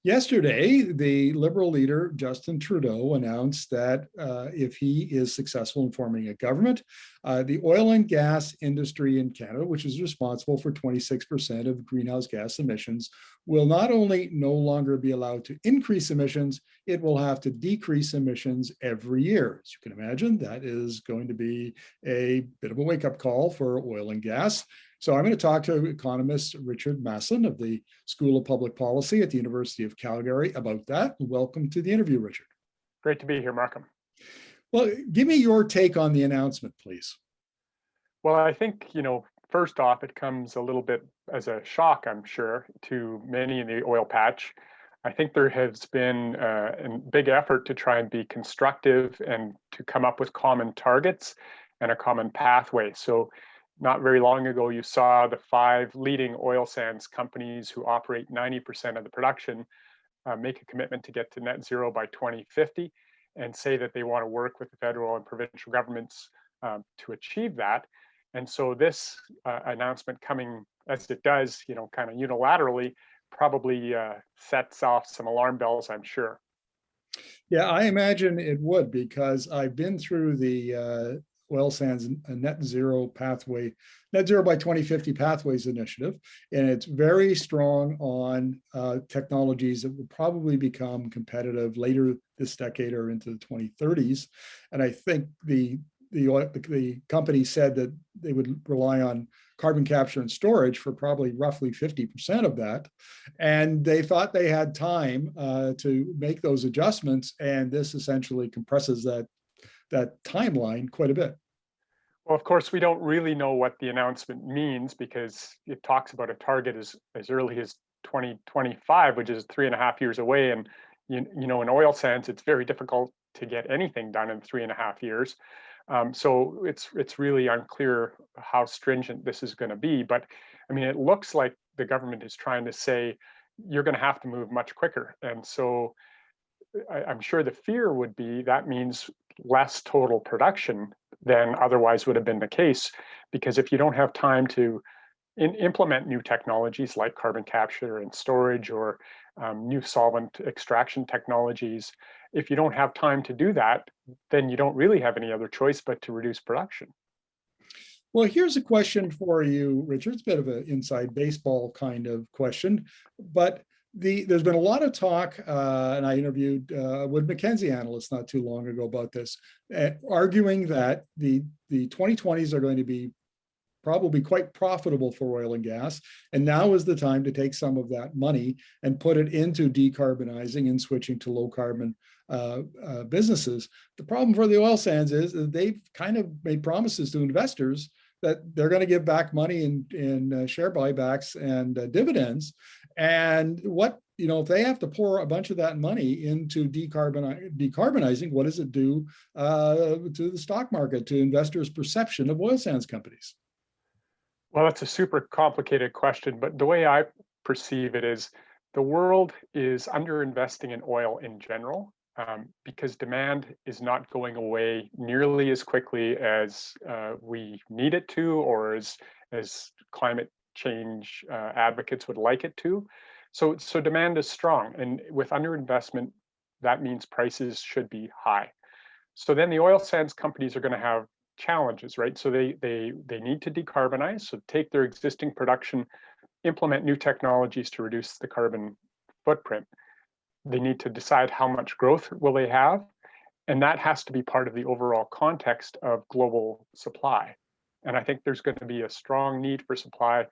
Yesterday, the Liberal leader, Justin Trudeau, announced that if he is successful in forming a government, the oil and gas industry in Canada, which is responsible for 26% of greenhouse gas emissions, will not only no longer be allowed to increase emissions, it will have to decrease emissions every year. As you can imagine, that is going to be a bit of a wake-up call for oil and gas. So I'm going to talk to economist Richard Masson of the School of Public Policy at the University of Calgary about that. Welcome to the interview, Richard. Great to be here, Markham. Well, give me your take on the announcement, please. Well, I think, first off, it comes a little bit as a shock, I'm sure, to many in the oil patch. I think there has been a big effort to try and be constructive and to come up with common targets and a common pathway. So not very long ago, you saw the 5 leading oil sands companies who operate 90% of the production make a commitment to get to net zero by 2050 and say that they want to work with the federal and provincial governments to achieve that. And so this announcement coming as it does, kind of unilaterally, probably sets off some alarm bells, I'm sure. Yeah, I imagine it would, because I've been through the oil sands net zero pathway, net zero by 2050 pathways initiative, and it's very strong on technologies that will probably become competitive later this decade or into the 2030s. And I think the company said that they would rely on carbon capture and storage for probably roughly 50% of that. And they thought they had time to make those adjustments. And this essentially compresses that timeline quite a bit. Well, of course, we don't really know what the announcement means because it talks about a target as early as 2025, which is 3.5 years away. And, in oil sands, it's very difficult to get anything done in 3.5 years. So it's really unclear how stringent this is going to be. But I mean, it looks like the government is trying to say you're going to have to move much quicker. And so I'm sure the fear would be that means less total production than otherwise would have been the case. Because if you don't have time to implement new technologies like carbon capture and storage or new solvent extraction technologies, if you don't have time to do that, then you don't really have any other choice but to reduce production. Well, here's a question for you, Richard. It's a bit of an inside baseball kind of question, but there's been a lot of talk, and I interviewed Wood Mackenzie analysts not too long ago about this, arguing that the 2020s are going to be probably quite profitable for oil and gas. And now is the time to take some of that money and put it into decarbonizing and switching to low carbon businesses. The problem for the oil sands is that they've kind of made promises to investors that they're going to give back money in share buybacks and dividends. And if they have to pour a bunch of that money into decarbonizing, what does it do to the stock market, to investors' perception of oil sands companies? Well, that's a super complicated question, but the way I perceive it is the world is underinvesting in oil in general because demand is not going away nearly as quickly as we need it to, or as climate change advocates would like it to. So demand is strong, and with underinvestment, that means prices should be high. So then the oil sands companies are going to have challenges, right? So they need to decarbonize, so take their existing production, implement new technologies to reduce the carbon footprint. They need to decide how much growth will they have, and that has to be part of the overall context of global supply. And I think there's going to be a strong need for supply.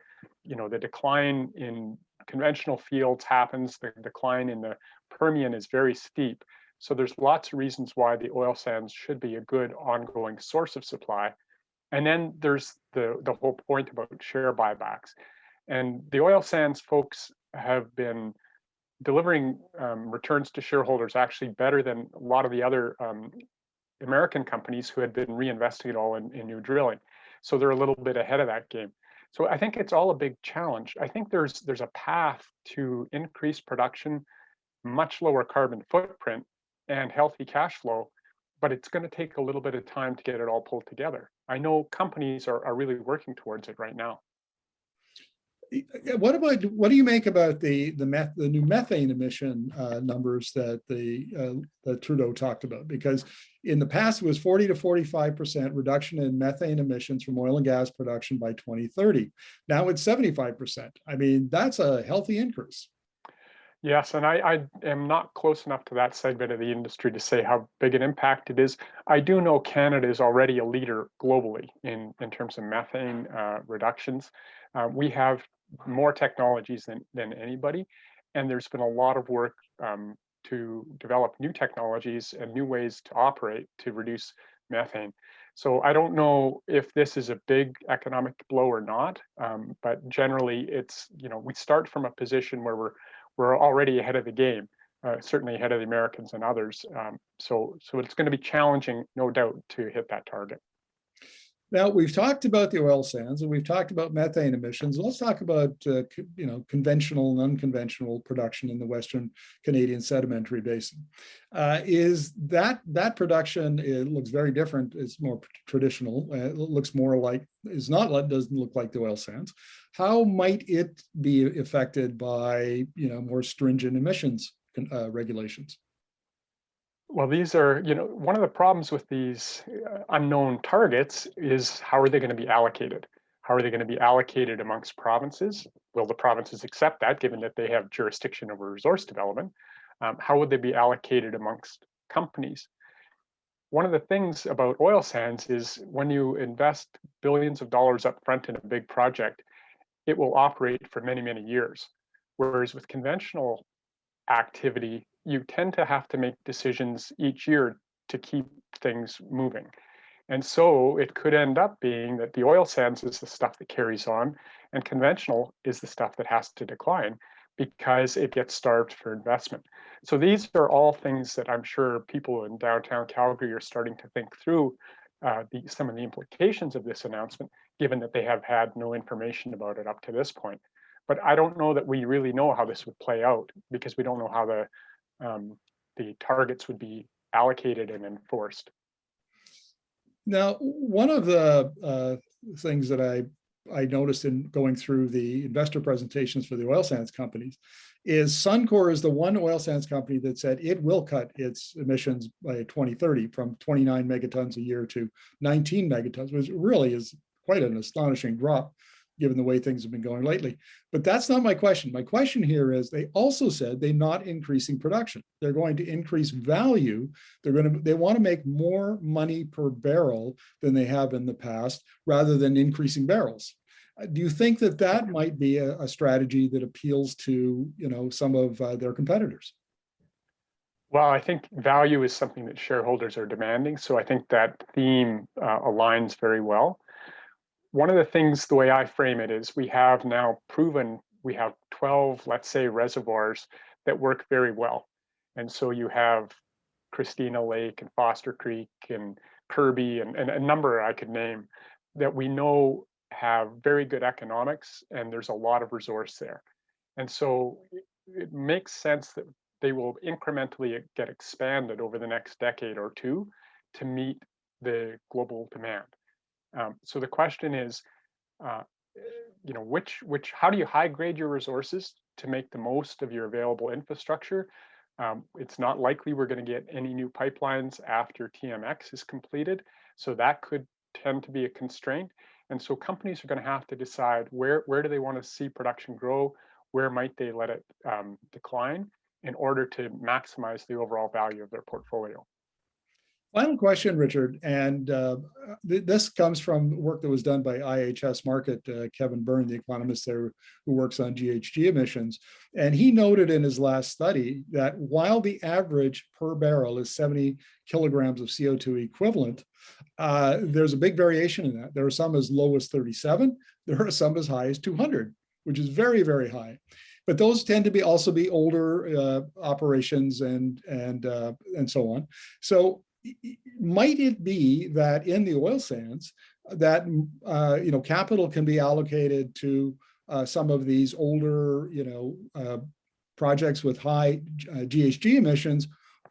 The decline in conventional fields happens, the decline in the Permian is very steep. So there's lots of reasons why the oil sands should be a good ongoing source of supply. And then there's the whole point about share buybacks. And the oil sands folks have been delivering returns to shareholders actually better than a lot of the other American companies who had been reinvesting it all in new drilling. So they're a little bit ahead of that game. So I think it's all a big challenge. I think there's a path to increased production, much lower carbon footprint, and healthy cash flow, but it's going to take a little bit of time to get it all pulled together. I know companies are really working towards it right now. What do you make about the new methane emission numbers that that Trudeau talked about? Because in the past it was 40 to 45% reduction in methane emissions from oil and gas production by 2030. Now it's 75%. I mean, that's a healthy increase. Yes, and I am not close enough to that segment of the industry to say how big an impact it is. I do know Canada is already a leader globally in terms of methane reductions. We have more technologies than anybody, and there's been a lot of work to develop new technologies and new ways to operate to reduce methane. So I don't know if this is a big economic blow or not, but generally it's, we start from a position where we're already ahead of the game, certainly ahead of the Americans and others. So it's going to be challenging, no doubt, to hit that target. Now, we've talked about the oil sands and we've talked about methane emissions. Let's talk about conventional and unconventional production in the Western Canadian Sedimentary Basin. Is that production? It looks very different. It's more traditional. It looks more like doesn't look like the oil sands. How might it be affected by more stringent emissions regulations? Well, these are, one of the problems with these unknown targets is how are they going to be allocated? How are they going to be allocated amongst provinces? Will the provinces accept that, given that they have jurisdiction over resource development? How would they be allocated amongst companies? One of the things about oil sands is when you invest billions of dollars up front in a big project, it will operate for many, many years. Whereas with conventional activity, you tend to have to make decisions each year to keep things moving. And so it could end up being that the oil sands is the stuff that carries on, and conventional is the stuff that has to decline because it gets starved for investment. So these are all things that I'm sure people in downtown Calgary are starting to think through some of the implications of this announcement, given that they have had no information about it up to this point. But I don't know that we really know how this would play out because we don't know how the targets would be allocated and enforced. Now, one of the things that I noticed in going through the investor presentations for the oil sands companies is Suncor is the one oil sands company that said it will cut its emissions by 2030 from 29 megatons a year to 19 megatons, which really is quite an astonishing drop given the way things have been going lately. But that's not my question. My question here is they also said they're not increasing production. They're going to increase value. They want to make more money per barrel than they have in the past rather than increasing barrels. Do you think that might be a strategy that appeals to some of their competitors? Well, I think value is something that shareholders are demanding. So I think that theme aligns very well. One of the things, the way I frame it is we have now proven we have 12, let's say, reservoirs that work very well. And so you have Christina Lake and Foster Creek and Kirby and a number I could name that we know have very good economics and there's a lot of resource there. And so it makes sense that they will incrementally get expanded over the next decade or two to meet the global demand. So the question is, how do you high grade your resources to make the most of your available infrastructure? It's not likely we're going to get any new pipelines after TMX is completed. So that could tend to be a constraint. And so companies are going to have to decide where do they want to see production grow? Where might they let it decline in order to maximize the overall value of their portfolio? Final question, Richard, and this comes from work that was done by IHS Markit, Kevin Byrne, the economist there who works on GHG emissions. And he noted in his last study that while the average per barrel is 70 kilograms of CO2 equivalent, there's a big variation in that. There are some as low as 37, there are some as high as 200, which is very, very high. But those tend to also be older operations and so on. So might it be that in the oil sands that capital can be allocated to some of these older projects with high GHG emissions,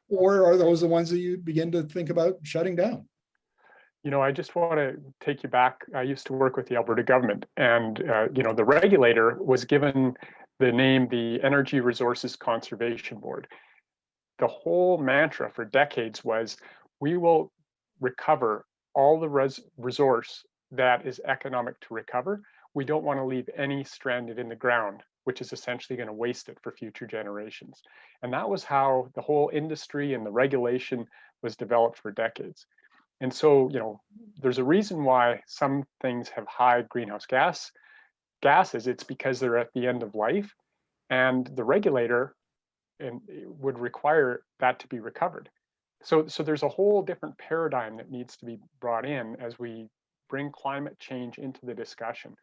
or are those the ones that you begin to think about shutting down? I just want to take you back. I used to work with the Alberta government, and the regulator was given the name the Energy Resources Conservation Board. The whole mantra for decades was, we will recover all the resource that is economic to recover. We don't want to leave any stranded in the ground, which is essentially going to waste it for future generations. And that was how the whole industry and the regulation was developed for decades. And so, there's a reason why some things have high greenhouse gases. It's because they're at the end of life, and the regulator would require that to be recovered. So there's a whole different paradigm that needs to be brought in as we bring climate change into the discussion.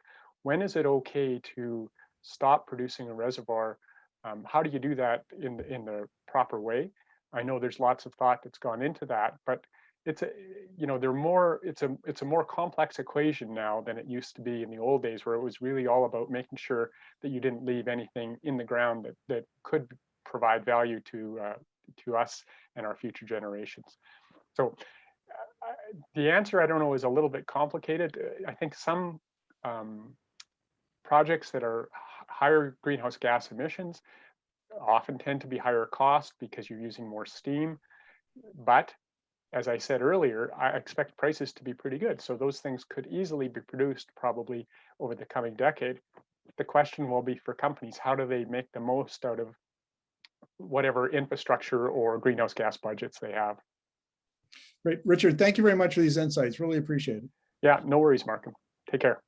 When is it okay to stop producing a reservoir? How do you do that in the proper way? I know there's lots of thought that's gone into that, but it's a more complex equation now than it used to be in the old days, where it was really all about making sure that you didn't leave anything in the ground that could provide value to us and our future generations. So the answer, I don't know, is a little bit complicated. I think some projects that are higher greenhouse gas emissions often tend to be higher cost because you're using more steam. But as I said earlier, I expect prices to be pretty good. So those things could easily be produced probably over the coming decade. The question will be for companies, how do they make the most out of whatever infrastructure or greenhouse gas budgets they have? Great. Richard, thank you very much for these insights. Really appreciate it. Yeah, no worries, Markham. Take care.